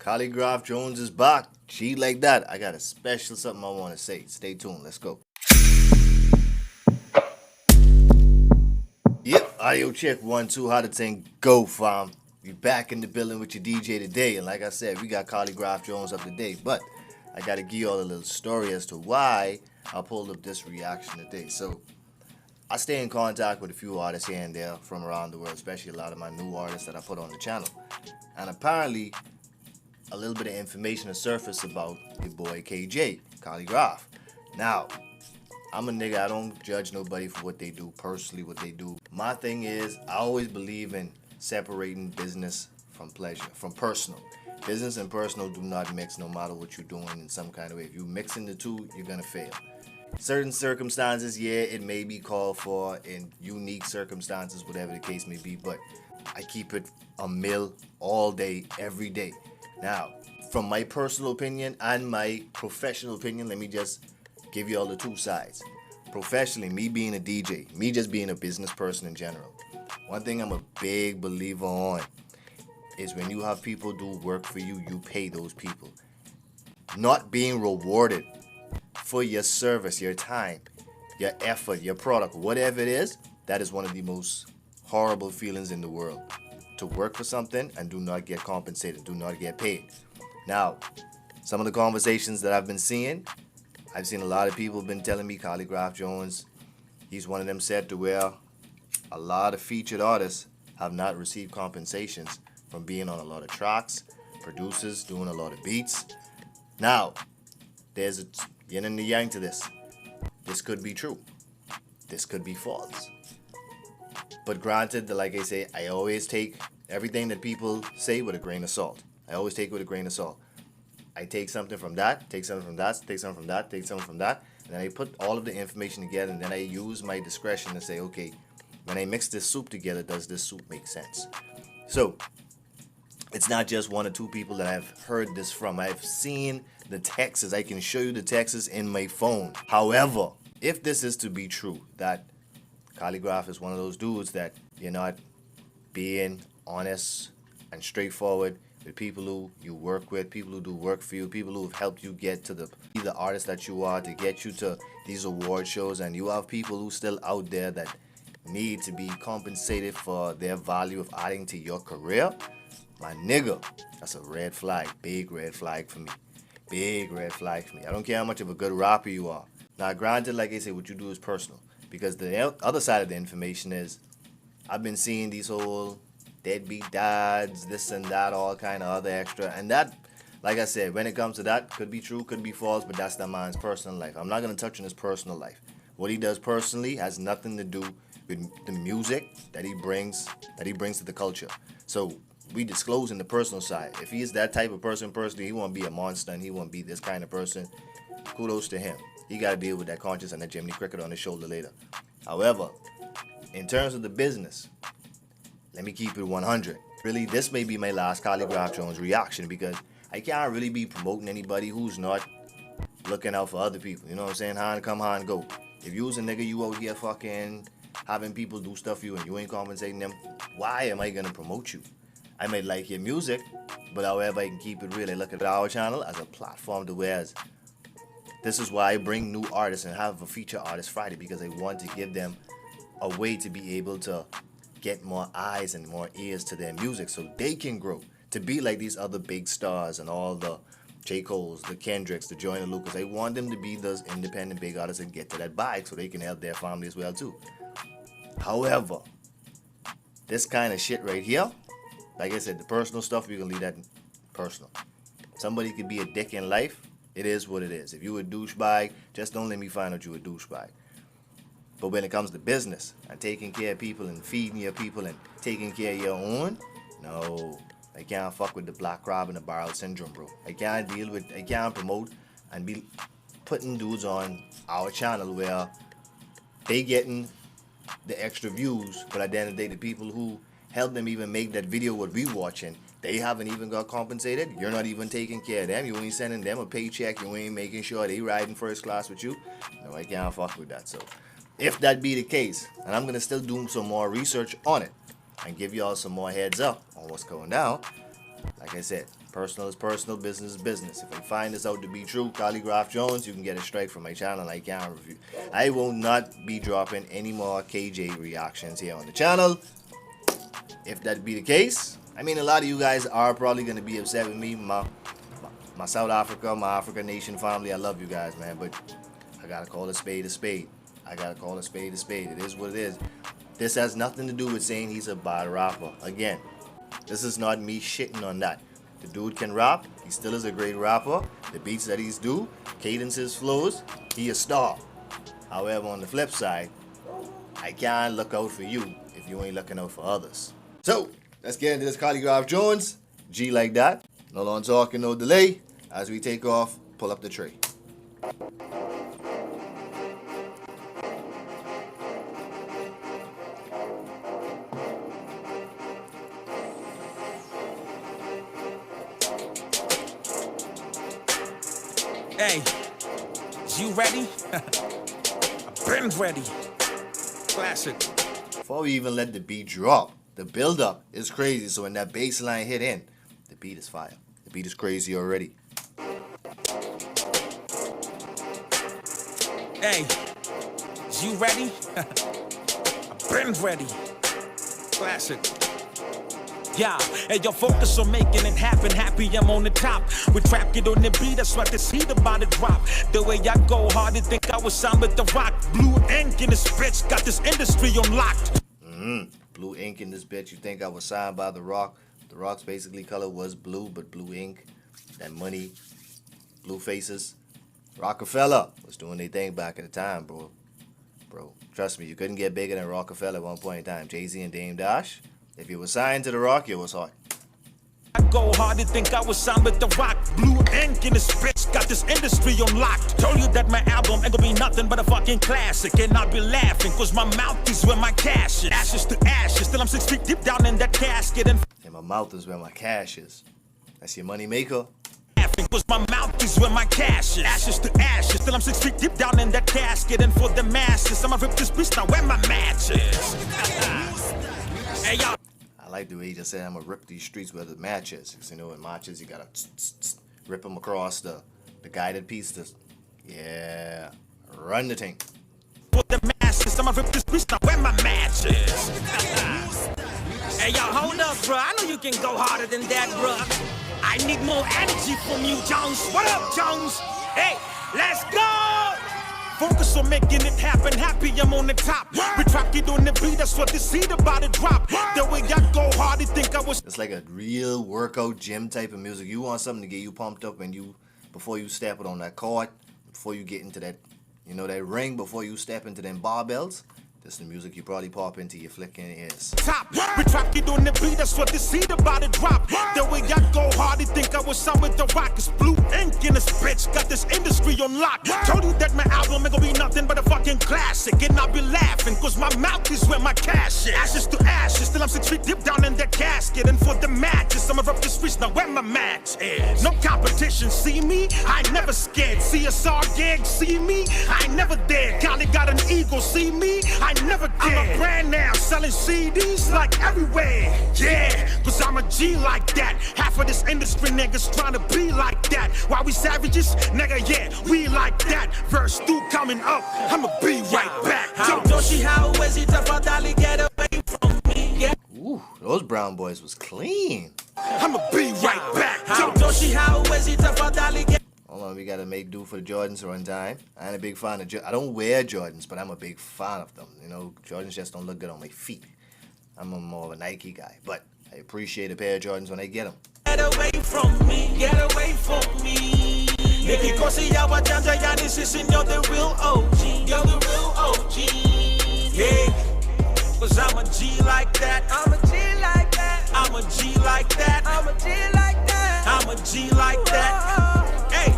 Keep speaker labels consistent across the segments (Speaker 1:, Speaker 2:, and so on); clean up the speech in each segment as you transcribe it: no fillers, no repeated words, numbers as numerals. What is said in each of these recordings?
Speaker 1: Khaligraph Jones is back. Gee, like that. I got a special something I want to say. Stay tuned. Let's go. Yep, audio check 1, 2. How to thing go, fam? We back in the building with your DJ today, and like I said, we got Khaligraph Jones up today. But I gotta give y'all a little story as to why I pulled up this reaction today. So I stay in contact with a few artists here and there from around the world, especially a lot of my new artists that I put on the channel. And apparently, a little bit of information has surfaced about your boy KJ, Kaligraph. Now, I'm a nigga, I don't judge nobody for what they do, personally what they do. My thing is, I always believe in separating business from pleasure, from personal. Business and personal do not mix no matter what you're doing in some kind of way. If you mixing the two, you're gonna fail. Certain circumstances, yeah, it may be called for in unique circumstances, whatever the case may be, but I keep it a mill all day, every day. Now, from my personal opinion and my professional opinion, let me just give you all the two sides. Professionally, me being a DJ, me just being a business person in general, one thing I'm a big believer on is when you have people do work for you, you pay those people. Not being rewarded for your service, your time, your effort, your product, whatever it is, that is one of the most horrible feelings in the world. To work for something and do not get compensated, do not get paid. Now, some of the conversations that I've been seeing, I've seen a lot of people been telling me Khaligraph Jones, he's one of them said to where a lot of featured artists have not received compensations from being on a lot of tracks, producers doing a lot of beats. Now, there's a yin and the yang to this. This could be true. This could be false. But granted, like I say, I always take everything that people say with a grain of salt. I always take it with a grain of salt. I take something from that, take something from that, take something from that, take something from that, and then I put all of the information together, and then I use my discretion to say, okay, when I mix this soup together, does this soup make sense? So, it's not just one or two people that I've heard this from. I've seen the texts. I can show you the texts in my phone. However, if this is to be true, that Kaligraph is one of those dudes that you're not being honest and straightforward with people who you work with, people who do work for you, people who have helped you get to be the artist that you are, to get you to these award shows, and you have people who still out there that need to be compensated for their value of adding to your career, my nigga, that's a red flag, big red flag for me. Big red flag for me. I don't care how much of a good rapper you are. Now, granted, like I say, what you do is personal. Because the other side of the information is, I've been seeing these whole deadbeat dads, this and that, all kind of other extra. And that, like I said, when it comes to that, could be true, could be false, but that's that man's personal life. I'm not going to touch on his personal life. What he does personally has nothing to do with the music that he brings to the culture. So we disclose in the personal side. If he is that type of person personally, he won't be a monster and he won't be this kind of person. Kudos to him. He got to deal with that conscience and that Jiminy Cricket on his shoulder later. However, in terms of the business, let me keep it 100. Really, this may be my last Khaligraph Jones reaction because I can't really be promoting anybody who's not looking out for other people. You know what I'm saying? Han come, Han go. If you was a nigga, you out here fucking having people do stuff for you and you ain't compensating them, why am I going to promote you? I might like your music, but however I can keep it real, I look at our channel as a platform to where this is why I bring new artists and have a feature artist Friday, because I want to give them a way to be able to get more eyes and more ears to their music so they can grow to be like these other big stars and all the J. Cole's, the Kendricks, the Joyner Lucas. I want them to be those independent big artists and get to that bag so they can help their family as well too. However, this kind of shit right here, like I said, the personal stuff, we can leave that personal. Somebody could be a dick in life. It is what it is. If you a douchebag, just don't let me find out you a douchebag. But when it comes to business and taking care of people and feeding your people and taking care of your own, no, I can't fuck with the black crab and the barrel syndrome, bro. I can't promote and be putting dudes on our channel where they getting the extra views, but at the end of the day, the people who help them even make that video what we watching, they haven't even got compensated. You're not even taking care of them. You ain't sending them a paycheck. You ain't making sure they riding first class with you. No, I can't fuck with that. So if that be the case, and I'm going to still do some more research on it and give y'all some more heads up on what's going down, like I said, Personal is personal, business is business. If I find this out to be true, Khaligraph Jones, you can get a strike from my channel. I can't review. I will not be dropping any more KJ reactions here on the channel. If that be the case, I mean, a lot of you guys are probably going to be upset with me. My South Africa, my African nation family, I love you guys, man. But I got to call a spade a spade. I got to call a spade a spade. It is what it is. This has nothing to do with saying he's a bad rapper. Again, this is not me shitting on that. The dude can rap. He still is a great rapper. The beats that he's do, cadences, flows, he a star. However, on the flip side, I can't look out for you if you ain't looking out for others. So, let's get into this Khaligraph Jones. G like that. No long talking, no delay. As we take off, pull up the tray.
Speaker 2: Hey, you ready? I've been ready. Classic.
Speaker 1: Before we even let the beat drop, the build up is crazy. So when that bass line hit in, the beat is fire. The beat is crazy already.
Speaker 2: Hey, you ready? I've been ready. Classic. Yeah, hey, yo, focus on making it happen. Happy I'm on the top. We trap it on the beat, that's why this heat about to drop. The way I go hard, they think I was signed with the rock. Blue ink in this bitch, got this industry unlocked.
Speaker 1: Blue ink in this bitch, you think I was signed by the rock. The rock's basically color was blue, but blue ink, that money, blue faces. Rockefeller was doing their thing back at the time, bro. Bro, trust me, you couldn't get bigger than Rockefeller at one point in time. Jay-Z and Dame Dash. If you were signed to the rock, you was hard.
Speaker 2: I go hard, they think I was signed with the rock. Blue ink in this bitch, got this industry unlocked. Told you that my album ain't gonna be nothing but a fucking classic. And I'll be laughing, cause my mouth is where my cash is. Ashes to ashes, still I'm 6 feet deep down in that casket. And
Speaker 1: my mouth is where my cash is. That's your money maker.
Speaker 2: Cause my mouth is where my cash is. Ashes to ashes, still I'm 6 feet deep down in that casket. And for the masses, I'ma rip this piece now where my match is. Hey, y'all.
Speaker 1: I like the way he just said, I'm gonna rip these streets where the match is. Because you know, in matches, you gotta rip them across the guided piece. Yeah, run the thing.
Speaker 2: For the masses, I'ma rip this piece now where my match is. Hey, y'all, hold up, bro. I know you can go harder than that, bro. I need more energy from you, Jones. What up, Jones? Hey, let's go! Focus on making it happen. Happy I'm on the top. We track it on the beat. That's what this heat about to drop. The way I go hard, they think I was.
Speaker 1: It's like a real workout gym type of music. You want something to get you pumped up and before you step it on that court, before you get into that, you know, that ring, before you step into them barbells. This is the music you probably pop into your flicking ears.
Speaker 2: Top, we track it on the beat, that's what this heat about to drop. The way I go hard, they think I was signed with the rock. It's blue ink in this bitch, got this industry unlocked. Told you that my album ain't gonna be nothing but a fucking classic. And I'll be laughing, cause my mouth is where my cash is. Ashes to ashes, still I'm 6 feet deep down in that casket. And for the matches, I'ma rub the streets now where my match is. No competition, see me? I ain't never scared. CSR gig, see me? I ain't never dead. Kinda got an ego, see me? I never did. I'm a brand now, selling CDs like everywhere. Yeah, cause I'm a G like that. Half of this industry niggas trying to be like that. Why we savages? Nigga, yeah, we like that. Verse 2 coming up, I'ma be right back.
Speaker 3: How is it for Dolly get away from me? Yeah.
Speaker 1: Ooh, those brown boys was clean.
Speaker 2: I'ma be right back.
Speaker 3: How is it for Dolly get.
Speaker 1: Hold on, we gotta make do for the Jordans one time. I ain't a big fan of I don't wear Jordans, but I'm a big fan of them. You know, Jordans just don't look good on my feet. I'm more of a Nike guy, but I appreciate a pair of Jordans when I get them.
Speaker 3: Get away from me, get away from me. Because you're the real OG, you're the real OG. Yeah, cause I'm a G like that, I'm a G like that, I'm a G like that, I'm a G like that, I'm a G like that. Hey.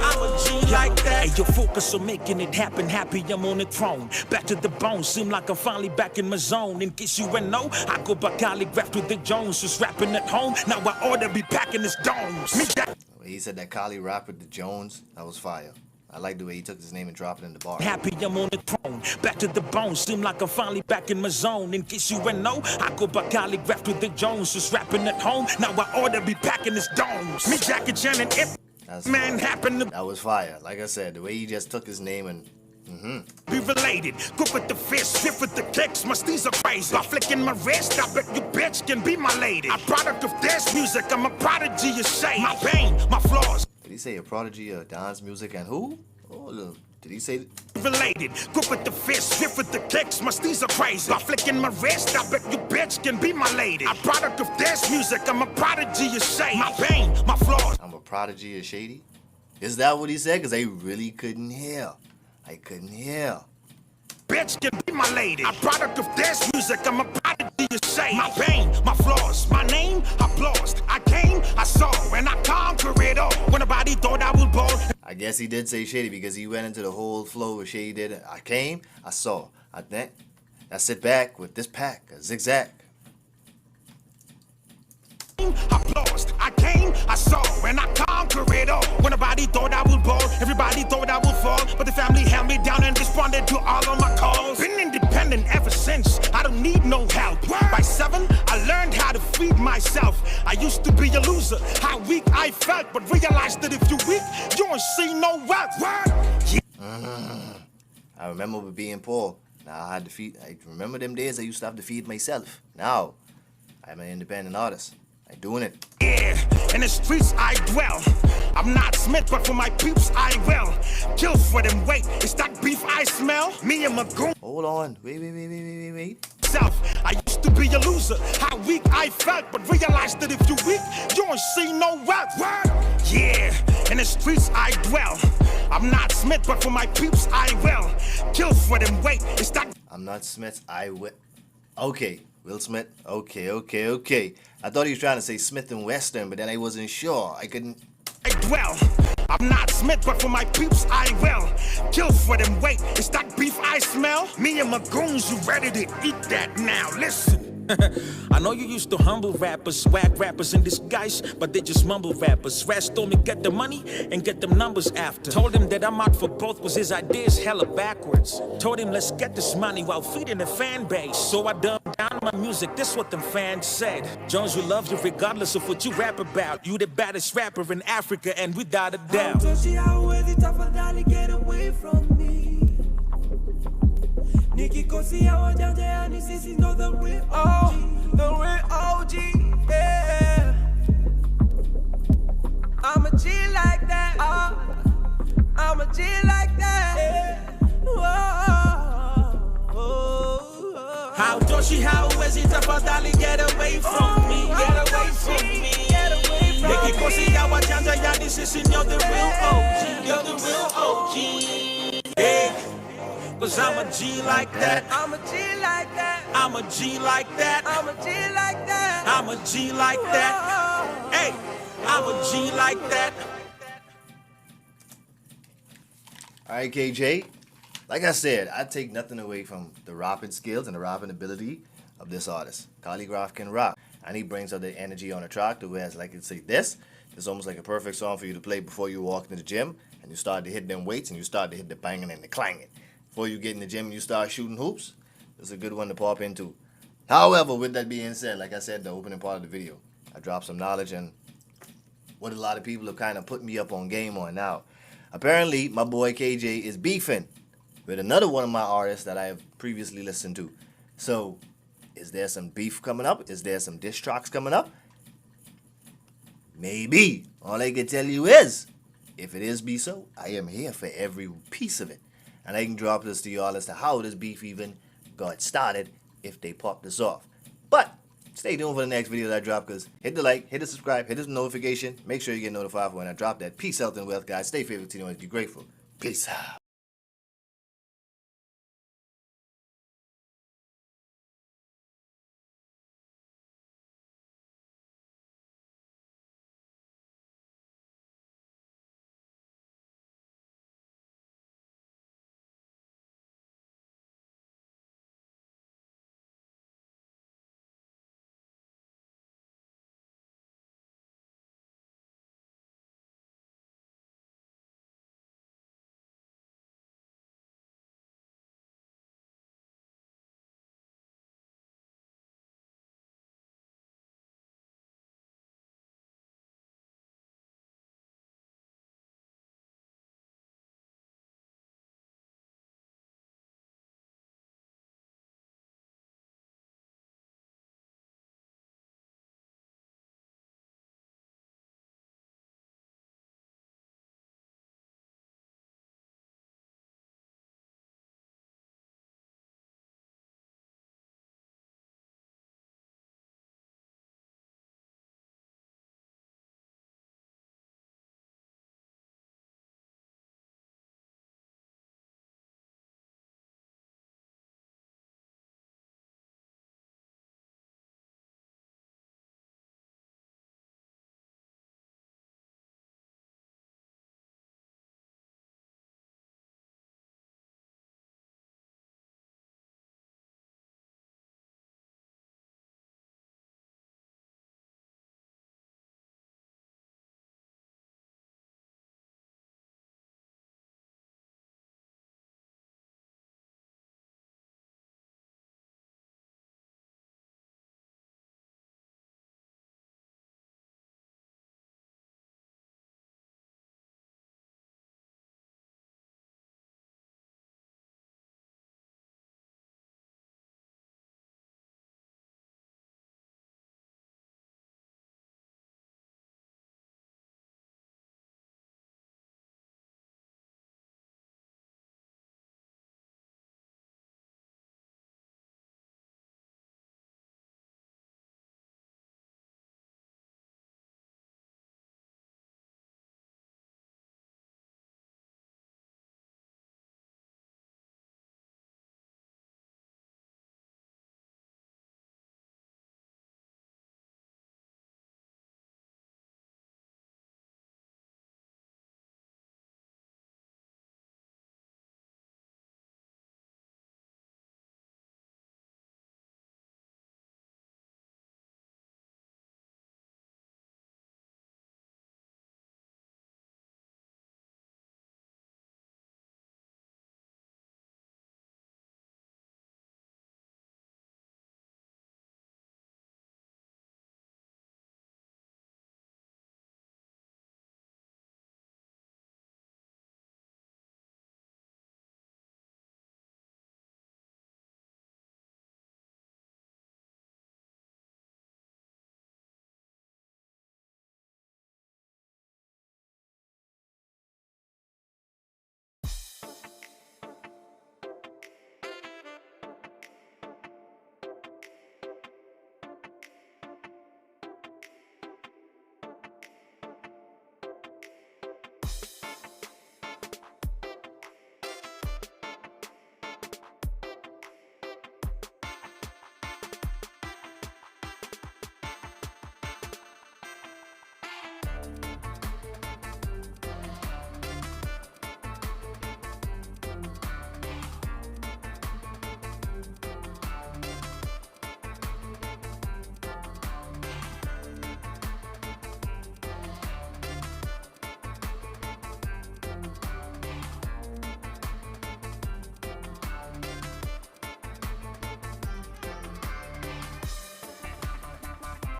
Speaker 3: I'm a G like that.
Speaker 2: Hey, yo, focus on making it happen. Happy I'm on the throne. Back to the bone. Seem like I'm finally back in my zone. In case you ain't know, I go by Kaligraph to the Jones. Just rapping at home. Now I ought to be packing his domes. Me that.
Speaker 1: He said that Kali rap with the Jones. That was fire. I like the way he took his name and dropped it in the bar.
Speaker 2: Happy I'm on the throne, back to the bone. Seem like I'm finally back in my zone. In case you ain't know, I go by Khaligraph with the Jones. Just rapping at home, now I ought to be packing his domes. Me, Jackie Chan, and if man happen to
Speaker 1: that was fire. Like I said, the way he just took his name and
Speaker 2: be related. Good with the fist, stiff with the kicks. My steez are crazy. By flicking my wrist, I bet you bitch can be my lady. A product of dance music, I'm a prodigy of shade. My pain, my flaws.
Speaker 1: Did he say a prodigy of dance music and who? Oh, look. Did he say
Speaker 2: related? Good with the fist, stiff with the kicks. My steez are crazy. By flicking my wrist, I bet you bitch can be my lady. A product of dance music, I'm a prodigy of shade. My pain, my flaws.
Speaker 1: I'm a prodigy of shady? Is that what he said? Because I really couldn't hear. I couldn't hear.
Speaker 2: Bitch can be my lady. A product of dance music, I'm a prodigy of shade. My pain, my flaws, my name, applause. I came, I saw, and I conquer it all. When nobody thought I would ball.
Speaker 1: I guess he did say shady because he went into the whole flow of shady did. I came, I saw. I sit back with this pack, a zigzag.
Speaker 2: Applause. I came, I saw, and I conquer it all. When nobody thought I would ball, everybody thought I would fall. But the family held me down and responded to all of my calls. Been independent ever since, I don't need no help. By 7, I learned how to feed myself. I used to be a loser, how weak I felt, but realized that if you're weak, you don't see no wealth.
Speaker 1: I remember being poor. Now I had to feed. I remember them days I used to have to feed myself. Now I'm an independent artist. I'm doing it.
Speaker 2: Yeah, in the streets I dwell. I'm not Smith, but for my peeps I will. Kill for them, wait, is that beef I smell? Me and my goon.
Speaker 1: Hold on. Wait.
Speaker 2: I used to be a loser, how weak I felt, but realized that if you're weak, you don't see no wealth. Yeah, in the streets I dwell. I'm not Smith, but for my peeps I will. Kill for them, wait, is that...
Speaker 1: I'm not Smith, I will. Okay, Will Smith. Okay. I thought he was trying to say Smith and Western, but then I wasn't sure. I couldn't...
Speaker 2: I dwell. I'm not Smith, but for my peeps I will. Kill for them, wait, is that beef I smell? Me and my goons, you ready to eat that now? Listen. I know you used to humble rappers, swag rappers in disguise, but they just mumble rappers. Rats told me get the money and get them numbers after. Told him that I'm out for both, was his ideas hella backwards. Told him let's get this money while feeding the fan base. So I dumbed down my music, this what them fans said. Jones will love you regardless of what you rap about. You the baddest rapper in Africa and without a doubt. Get away from me. Nikki Kosi, our Janja, and this is not the real OG, yeah. I'm a G like that, I'm a G like that, yeah. How does she, how is it about darling, get away from me, get away from me. Nikki Kosi, our Janja, and this is not the real OG, yeah. Cause I'm a G like that. I'm a G like that. I'm a G like that. I'm a G like that. I'm a G like that. Hey, I'm a G like that.
Speaker 1: Alright, KJ. Like I said, I take nothing away from the rapping skills and the rapping ability of this artist. Kaligraph can rap. And he brings out the energy on the track to where, like it's like this is almost like a perfect song for you to play before you walk into the gym and you start to hit them weights and you start to hit the banging and the clanging. Before you get in the gym and you start shooting hoops, it's a good one to pop into. However, with that being said, like I said, the opening part of the video, I dropped some knowledge and what a lot of people have kind of put me up on game on now. Apparently, my boy KJ is beefing with another one of my artists that I have previously listened to. So, is there some beef coming up? Is there some diss tracks coming up? Maybe. All I can tell you is, if it is be so, I am here for every piece of it. And I can drop this to y'all as to how this beef even got started if they pop this off. But stay tuned for the next video that I drop, because hit the like, hit the subscribe, hit the notification. Make sure you get notified when I drop that. Peace, health, and wealth, guys. Stay faithful, continue to be grateful. Peace out.